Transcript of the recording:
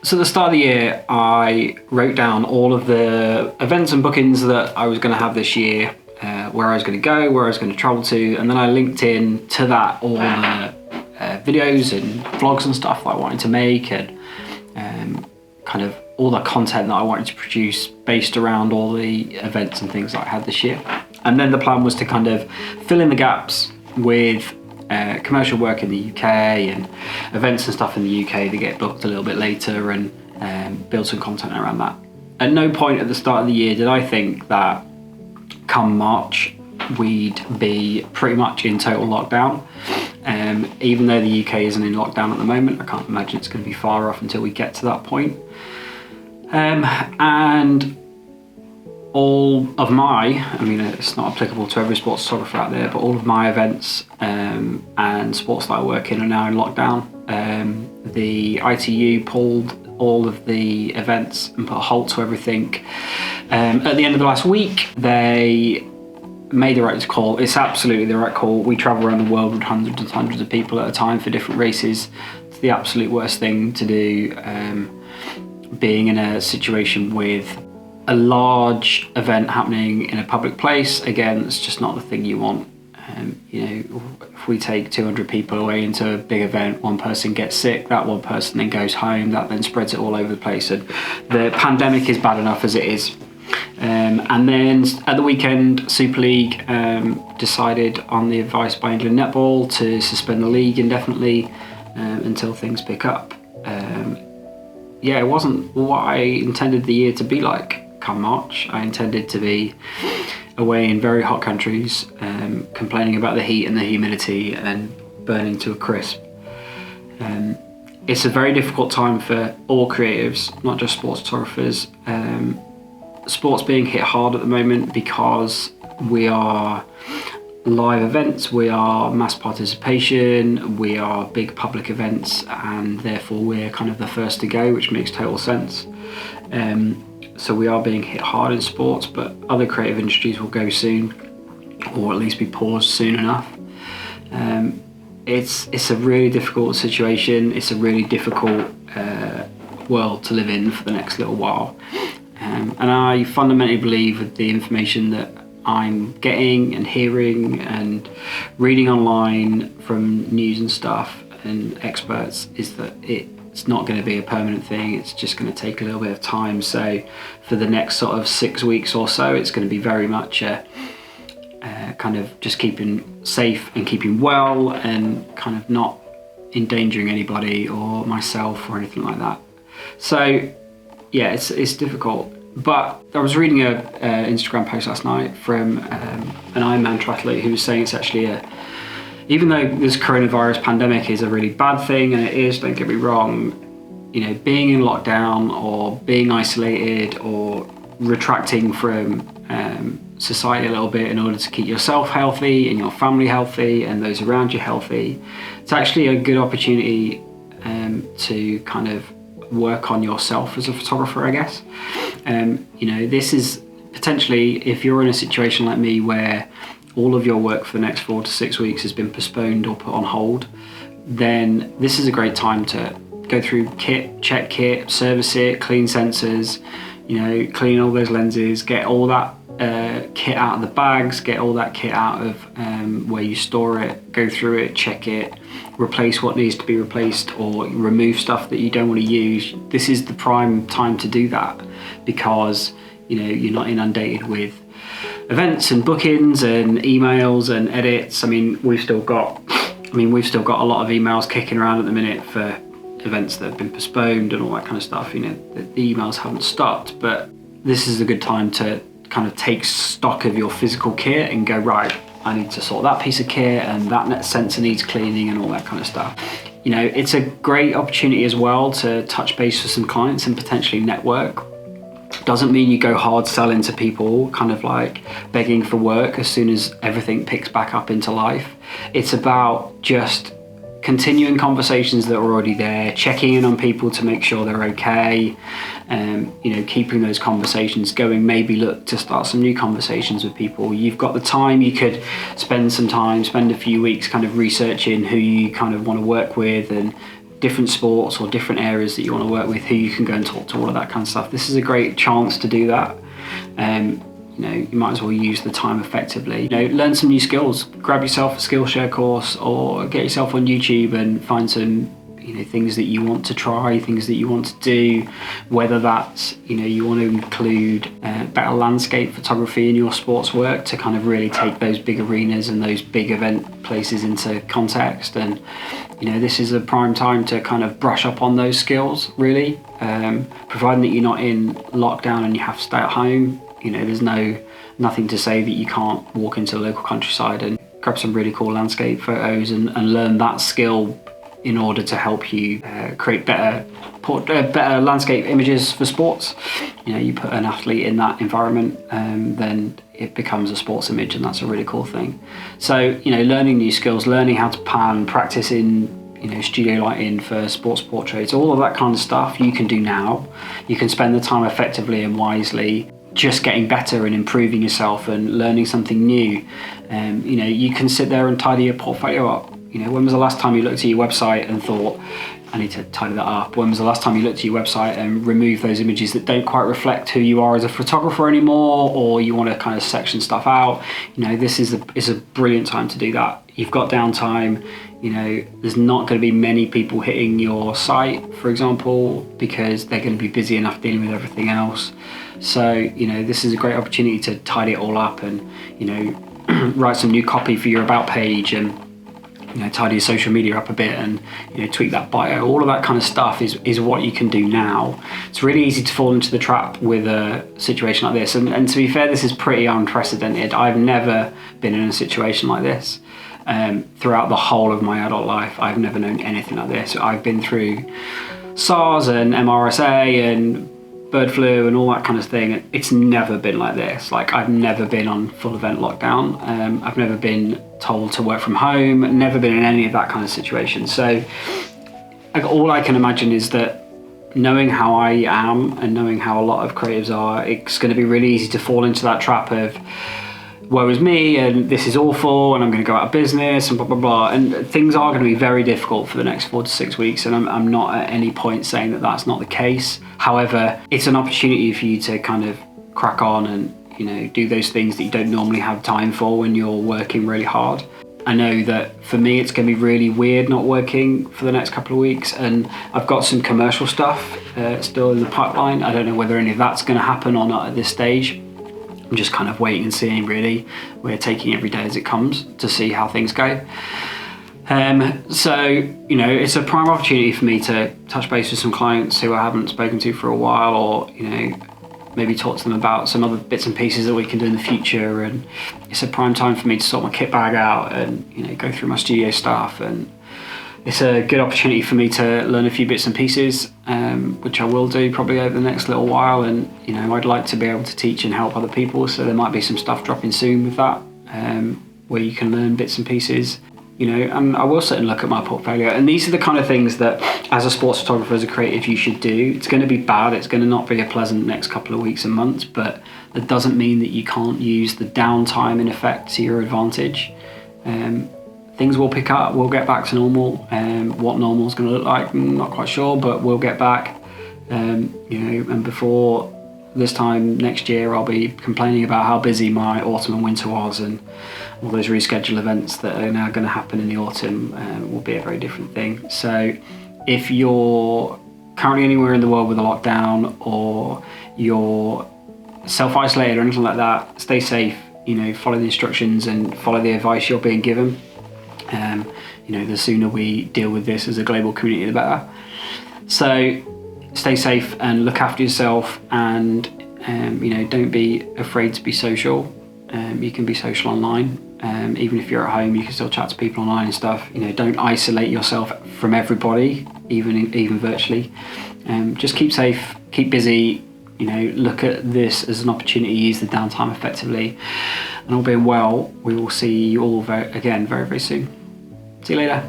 So at the start of the year, I wrote down all of the events and bookings that I was going to have this year, where I was going to go, where I was going to travel to, and then I linked in to that all the videos and vlogs and stuff that I wanted to make, and kind of all the content that I wanted to produce based around all the events and things that I had this year. And then the plan was to kind of fill in the gaps with commercial work in the UK and events and stuff in the UK that get booked a little bit later, and build some content around that. At no point at the start of the year did I think that come March we'd be pretty much in total lockdown. Even though the UK isn't in lockdown at the moment, I can't imagine it's going to be far off until we get to that point. And all of my, I mean, it's not applicable to every sports photographer out there, but all of my events and sports that I work in are now in lockdown. The ITU pulled all of the events and put a halt to everything. At the end of the last week, they made the right call. It's absolutely the right call. We travel around the world with hundreds and hundreds of people at a time for different races. It's the absolute worst thing to do, being in a situation with a large event happening in a public place. Again, it's just not the thing you want. If we take 200 people away into a big event, one person gets sick, that one person then goes home, that then spreads it all over the place, and the pandemic is bad enough as it is. And then at the weekend, Super League decided on the advice by England Netball to suspend the league indefinitely until things pick up. It wasn't what I intended the year to be like come March. I intended to be away in very hot countries, complaining about the heat and the humidity and burning to a crisp. It's a very difficult time for all creatives, not just sports photographers. Sports being hit hard at the moment because we are live events, we are mass participation, we are big public events, and therefore we're kind of the first to go, which makes total sense. So we are being hit hard in sports, but other creative industries will go soon, or at least be paused soon enough. It's a really difficult situation. It's a really difficult world to live in for the next little while. And I fundamentally believe with the information that I'm getting and hearing and reading online from news and stuff and experts is that it's not going to be a permanent thing. It's just going to take a little bit of time. So for the next sort of 6 weeks or so, it's going to be very much kind of just keeping safe and keeping well and kind of not endangering anybody or myself or anything like that. So yeah, it's difficult. But I was reading a Instagram post last night from an Ironman triathlete who was saying it's actually even though this coronavirus pandemic is a really bad thing, and it is, don't get me wrong, being in lockdown or being isolated or retracting from society a little bit in order to keep yourself healthy and your family healthy and those around you healthy, it's actually a good opportunity to kind of work on yourself as a photographer, I guess. This is potentially, if you're in a situation like me where all of your work for the next 4 to 6 weeks has been postponed or put on hold, then this is a great time to go through kit, check kit, service it, clean sensors, clean all those lenses, get all that kit out of the bags, get all that kit out of where you store it, go through it, check it, replace what needs to be replaced or remove stuff that you don't want to use. This is the prime time to do that because you're not inundated with events and bookings and emails and edits. We've still got a lot of emails kicking around at the minute for events that have been postponed and all that kind of stuff. The emails haven't stopped, but this is a good time to kind of take stock of your physical kit and go, right, I need to sort that piece of kit and that sensor needs cleaning and all that kind of stuff. It's a great opportunity as well to touch base with some clients and potentially network. Doesn't mean you go hard selling to people, kind of like begging for work as soon as everything picks back up into life. It's about just continuing conversations that are already there, checking in on people to make sure they're okay, keeping those conversations going, maybe look to start some new conversations with people. You've got the time, you could spend a few weeks kind of researching who you kind of want to work with and different sports or different areas that you want to work with, who you can go and talk to, all of that kind of stuff. This is a great chance to do that. You might as well use the time effectively. Learn some new skills. Grab yourself a Skillshare course, or get yourself on YouTube and find some things that you want to try, things that you want to do, whether that's you want to include better landscape photography in your sports work to kind of really take those big arenas and those big event places into context. And this is a prime time to kind of brush up on those skills, really, providing that you're not in lockdown and you have to stay at home. There's nothing to say that you can't walk into the local countryside and grab some really cool landscape photos and learn that skill in order to help you create better landscape images for sports. You put an athlete in that environment, then it becomes a sports image, and that's a really cool thing. So, learning new skills, learning how to pan, practicing, studio lighting for sports portraits, all of that kind of stuff you can do now. You can spend the time effectively and wisely just getting better and improving yourself and learning something new. You can sit there and tidy your portfolio up. When was the last time you looked at your website and thought, I need to tidy that up? When was the last time you looked at your website and removed those images that don't quite reflect who you are as a photographer anymore, or you want to kind of section stuff out? This is a brilliant time to do that. You've got downtime. There's not going to be many people hitting your site, for example, because they're going to be busy enough dealing with everything else. So, this is a great opportunity to tidy it all up and, write some new copy for your about page and, tidy your social media up a bit and, tweak that bio. All of that kind of stuff is what you can do now. It's really easy to fall into the trap with a situation like this. And to be fair, this is pretty unprecedented. I've never been in a situation like this. Throughout the whole of my adult life, I've never known anything like this. I've been through SARS and MRSA and bird flu and all that kind of thing. It's never been like this. I've never been on full event lockdown. I've never been told to work from home, never been in any of that kind of situation. So all I can imagine is that, knowing how I am and knowing how a lot of creatives are, it's going to be really easy to fall into that trap of, woe is me, and this is awful, and I'm going to go out of business, and blah, blah, blah. And things are going to be very difficult for the next 4 to 6 weeks, and I'm not at any point saying that that's not the case. However, it's an opportunity for you to kind of crack on and, do those things that you don't normally have time for when you're working really hard. I know that for me, it's going to be really weird not working for the next couple of weeks, and I've got some commercial stuff still in the pipeline. I don't know whether any of that's going to happen or not at this stage. I'm just kind of waiting and seeing, really. We're taking every day as it comes to see how things go. So, it's a prime opportunity for me to touch base with some clients who I haven't spoken to for a while, or, maybe talk to them about some other bits and pieces that we can do in the future. And it's a prime time for me to sort my kit bag out and, go through my studio stuff. And it's a good opportunity for me to learn a few bits and pieces, which I will do probably over the next little while. And, I'd like to be able to teach and help other people. So there might be some stuff dropping soon with that, where you can learn bits and pieces, and I will sit and look at my portfolio. And these are the kind of things that, as a sports photographer, as a creative, you should do. It's going to be bad. It's going to not be a pleasant next couple of weeks and months, but that doesn't mean that you can't use the downtime in effect to your advantage. Things will pick up, we'll get back to normal. What normal is going to look like, I'm not quite sure, but we'll get back. And before this time next year, I'll be complaining about how busy my autumn and winter was, and all those rescheduled events that are now going to happen in the autumn will be a very different thing. So if you're currently anywhere in the world with a lockdown, or you're self-isolated or anything like that, stay safe, follow the instructions and follow the advice you're being given. The sooner we deal with this as a global community, the better. So stay safe and look after yourself, and don't be afraid to be social. You can be social online. Even if you're at home, you can still chat to people online and stuff. Don't isolate yourself from everybody, even virtually. Just keep safe, keep busy. Look at this as an opportunity to use the downtime effectively. And all being well, we will see you all again very, very soon. See you later.